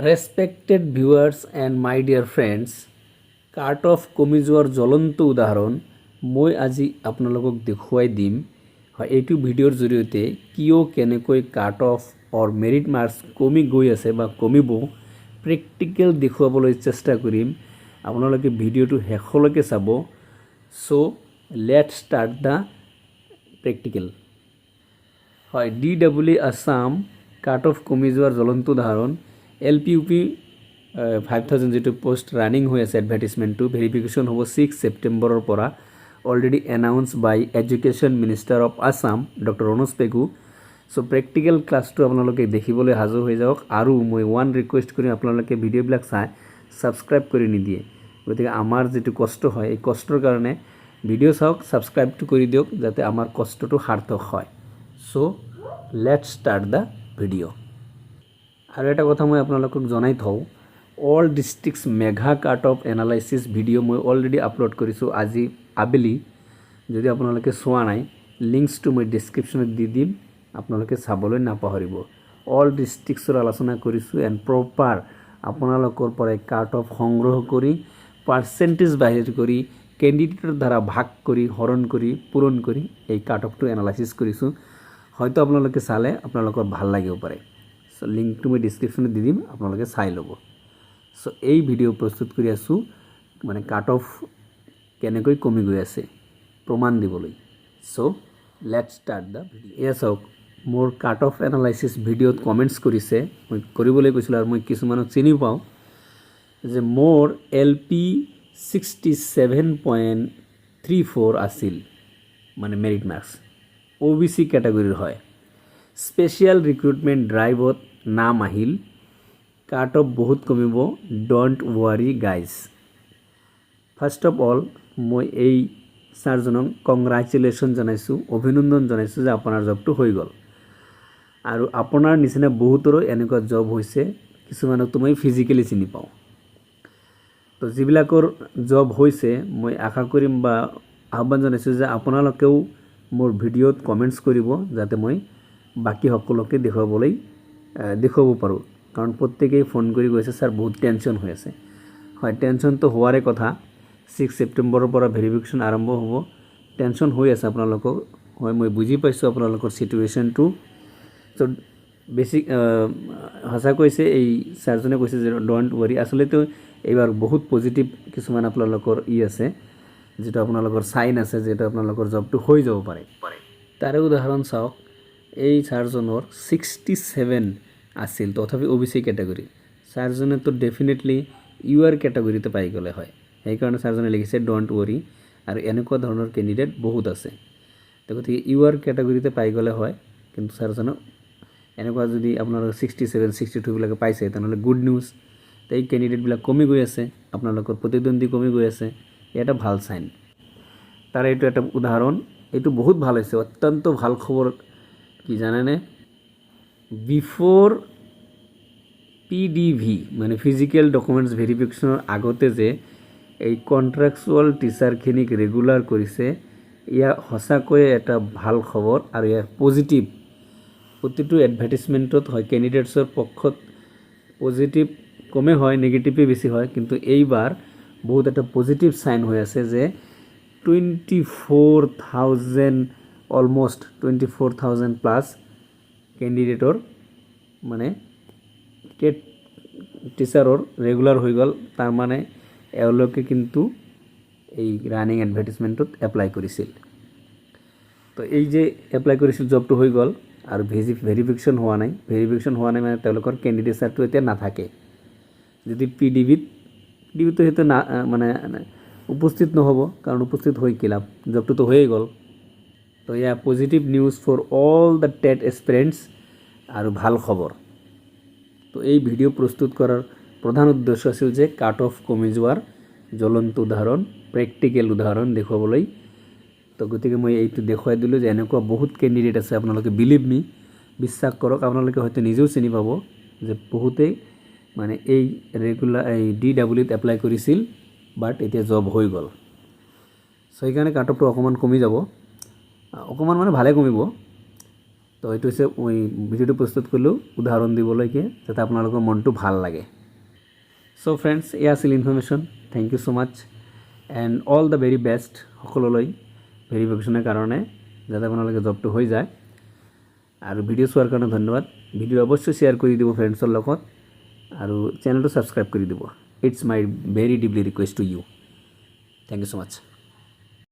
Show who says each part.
Speaker 1: Respected viewers and my dear friends, cut off কমি যোৱাৰ জ্বলন্ত উদাহৰণ মই আজি আপোনালোকক দেখুৱাই দিম। হয়, এইটো ভিডিঅ'ৰ জৰিয়তে কিয় কেনেকৈ কাট অফ অৰ মেৰিট মাৰ্কছ কমি গৈ আছে বা কমিব প্ৰেক্টিকেল দেখুৱাবলৈ চেষ্টা কৰিম। আপোনালোকে ভিডিঅ'টো শেষলৈকে চাব। চ' লেটছ ষ্টাৰ্ট দ্য প্ৰেক্টিকেল। হয়, DEE আছাম কাট অফ কমি যোৱাৰ জ্বলন্ত উদাহৰণ। LPUP 5000 যেটো পোষ্ট ৰানিং হৈ আছে, এডভাৰটাইজমেণ্টটো ভেৰিফিকেশ্যন হ'ব 6 ছেপ্টেম্বৰৰ পৰা। Already announce by education minister of Assam doctor Anuj Pegu. So' practical ক্লাছটো আপোনালোকে দেখিবলৈ সাজু হৈ যাওক। আৰু মই ওৱান ৰিকুৱেষ্ট কৰিম, আপোনালোকে ভিডিঅ'বিলাক চাই ছাবস্ক্ৰাইব কৰি নিদিয়ে। গতিকে আমাৰ যিটো কষ্ট হয়, এই কষ্টৰ কাৰণে ভিডিঅ' চাওক, ছাবস্ক্ৰাইবটো কৰি দিয়ক যাতে আমাৰ কষ্টটো সাৰ্থক হয়। চ' লেটছ ষ্টাৰ্ট দ্য ভিডিঅ'। আৰু এটা কথা মই আপোনালোকক জনাই থওঁ, all districts Megha cut off analysis video' মই অলৰেডি আপলোড কৰিছোঁ আজি আবেলি। যদি আপোনালোকে চোৱা নাই, লিংকছটো মই ডিছক্ৰিপশ্যনত দি দিম, আপোনালোকে চাবলৈ নাপাহৰিব। অল ডিষ্ট্ৰিক্টছৰ আলোচনা কৰিছোঁ এণ্ড প্ৰপাৰ আপোনালোকৰ পৰাই কাট অফ সংগ্ৰহ কৰি পাৰ্চেণ্টেজ বাহিৰ কৰি কেণ্ডিডেটৰ দ্বাৰা ভাগ কৰি হৰণ কৰি পূৰণ কৰি এই কাট অফটো এনালাইচিছ কৰিছোঁ। হয়তো আপোনালোকে চালে আপোনালোকৰ ভাল লাগিব পাৰে। চ' লিংকটো মই ডিছক্ৰিপশ্যনত দি দিম, আপোনালোকে চাই ল'ব। চ' এই ভিডিঅ' প্ৰস্তুত কৰি আছোঁ মানে কাট অফ কেনেকৈ কমি গৈ আছে প্ৰমাণ দিবলৈ। চ' লেটছ ষ্টাৰ্ট দ্য ভিডিঅ'। এয়া চাওক, মোৰ কাট অফ এনালাইচিছ ভিডিঅ'ত কমেণ্টছ কৰিছে, মই কৰিবলৈ কৈছিলোঁ আৰু মই কিছুমানক চিনিও পাওঁ যে মোৰ LP 67.34 আছিল মানে মেৰিট মাৰ্কছ। OBC কেটাগৰীৰ হয়। স্পেচিয়েল ৰিক্ৰুটমেণ্ট ড্ৰাইভত নাম আহিল, কাট অফ বহুত কমিব, don't worry guys. First of all মই এই ছাৰজনক কংগ্ৰাচুলেশ্যন জনাইছোঁ, অভিনন্দন জনাইছোঁ যে আপোনাৰ জবটো হৈ গ'ল। আৰু আপোনাৰ নিচিনা বহুতৰো এনেকুৱা জব হৈছে, কিছুমানকতো মই ফিজিকেলি চিনি পাওঁ। তো যিবিলাকৰ জব হৈছে মই আশা কৰিম বা আহ্বান জনাইছোঁ যে আপোনালোকেও মোৰ ভিডিঅ'ত কমেণ্টছ কৰিব যাতে মই বাকী সকলোকে দেখুৱাব পাৰোঁ। কাৰণ প্ৰত্যেকেই ফোন কৰি কৈছে ছাৰ বহুত টেনশ্যন হৈ আছে। হয়, টেনশ্যনটো হোৱাৰে কথা। 6 ছেপ্টেম্বৰৰ পৰা ভেৰিফিকেশ্যন আৰম্ভ হ'ব। টেনশ্যন হৈ আছে আপোনালোকক, হয় মই বুজি পাইছোঁ আপোনালোকৰ ছিটুৱেশ্যনটো। চ' সঁচা কৈছে এই ছাৰজনে কৈছে যে ডণ্ট ৱাৰি। আচলতে এইবাৰ বহুত পজিটিভ কিছুমান আপোনালোকৰ আছে, যিটো আপোনালোকৰ চাইন আছে, যিটো আপোনালোকৰ জবটো হৈ যাব পাৰে। তাৰে উদাহৰণ চাওক, এই ছাৰজনৰ 67 আছিল, তথাপি OBC কেটাগৰী। ছাৰজনেতো ডেফিনেটলি UR কেটাগৰীতে পাই গ'লে হয়। সেইকাৰণে ছাৰজনে লিখিছে ডণ্ট ৱৰি। আৰু এনেকুৱা ধৰণৰ কেণ্ডিডেট বহুত আছে। গতিকে UR কেটাগৰীতে পাই গ'লে হয়, কিন্তু ছাৰজনক এনেকুৱা যদি আপোনালোকে 67, 62বিলাকে পাইছে তেনেহ'লে গুড নিউজ। এই কেণ্ডিডেটবিলাক কমি গৈ আছে, আপোনালোকৰ প্ৰতিদ্বন্দ্বী কমি গৈ আছে, এটা ভাল চাইন। তাৰে এইটো এটা উদাহৰণ, এইটো বহুত ভাল হৈছে, অত্যন্ত ভাল খবৰ। কি জানেনে, বিফ'ৰ PDV মানে ফিজিকেল ডকুমেণ্টছ ভেৰিফিকেশ্যনৰ আগতে যে এই কণ্ট্ৰেকচুৱেল টিচাৰখিনিক ৰেগুলাৰ কৰিছে, এয়া সঁচাকৈয়ে এটা ভাল খবৰ। আৰু ইয়াৰ পজিটিভ প্ৰতিটো এডভাৰটাইজমেণ্টত হয় কেণ্ডিডেটছৰ পক্ষত পজিটিভ কমেই হয়, নিগেটিভেই বেছি হয়, কিন্তু এইবাৰ বহুত এটা পজিটিভ চাইন হৈ আছে যে 24,000 অলমষ্ট 24,000 প্লাছ কেণ্ডিডেটৰ মানে টিচাৰৰ ৰেগুলাৰ হৈ গ'ল। তাৰমানে এওঁলোকে কিন্তু এই ৰানিং এডভাৰটাইজমেণ্টত এপ্লাই কৰিছিল। তো এই যে এপ্লাই কৰিছিল, জবটো হৈ গ'ল আৰু ভেৰিফিকেশ্যন হোৱা নাই। ভেৰিফিকেশ্যন হোৱা নাই মানে তেওঁলোকৰ কেণ্ডিডেটছাৰটো এতিয়া নাথাকে। যদি PDBতো সেইটো মানে উপস্থিত নহ'ব, কাৰণ উপস্থিত হৈ কি লাভ, জবটোতো হৈয়ে গ'ল। তো এয়া positive news for all the TET aspirants আৰু ভাল খবৰ। তো এই ভিডিঅ' প্ৰস্তুত কৰাৰ প্ৰধান উদ্দেশ্য আছিল যে কাট অফ কমি যোৱাৰ জ্বলন্ত উদাহৰণ, প্ৰেক্টিকেল উদাহৰণ দেখুৱাবলৈ। তো গতিকে মই এইটো দেখুৱাই দিলোঁ যে এনেকুৱা বহুত কেণ্ডিডেট আছে, আপোনালোকে বিলিভ মি, বিশ্বাস কৰক। আপোনালোকে হয়তো নিজেও চিনি পাব যে বহুতেই মানে এই DEEত এপ্লাই কৰিছিল, বাট এতিয়া জব হৈ গ'ল। চ' সেইকাৰণে কাট অফটো অকণমান কমি যাব, অকণমান মানে ভালে কমিব। তো তো এইটো হৈছে মই ভিডিঅ'টো প্ৰস্তুত কৰিলোঁ উদাহৰণ দিবলৈকে যাতে আপোনালোকৰ মনটো ভাল লাগে। চ' ফ্ৰেণ্ডছ, এয়া আছিল information. Thank you so' much and all the very best সকলোলৈ ভেৰিফিকেশ্যনৰ কাৰণে, যাতে আপোনালোকে জবটো হৈ যায়। আৰু ভিডিঅ' চোৱাৰ কাৰণে ধন্যবাদ। ভিডিঅ' অৱশ্যই শ্বেয়াৰ কৰি দিব ফ্ৰেণ্ডছৰ লগত আৰু চেনেলটো ছাবস্ক্ৰাইব কৰি দিব। It's my very deeply request to you. Thank you so' much.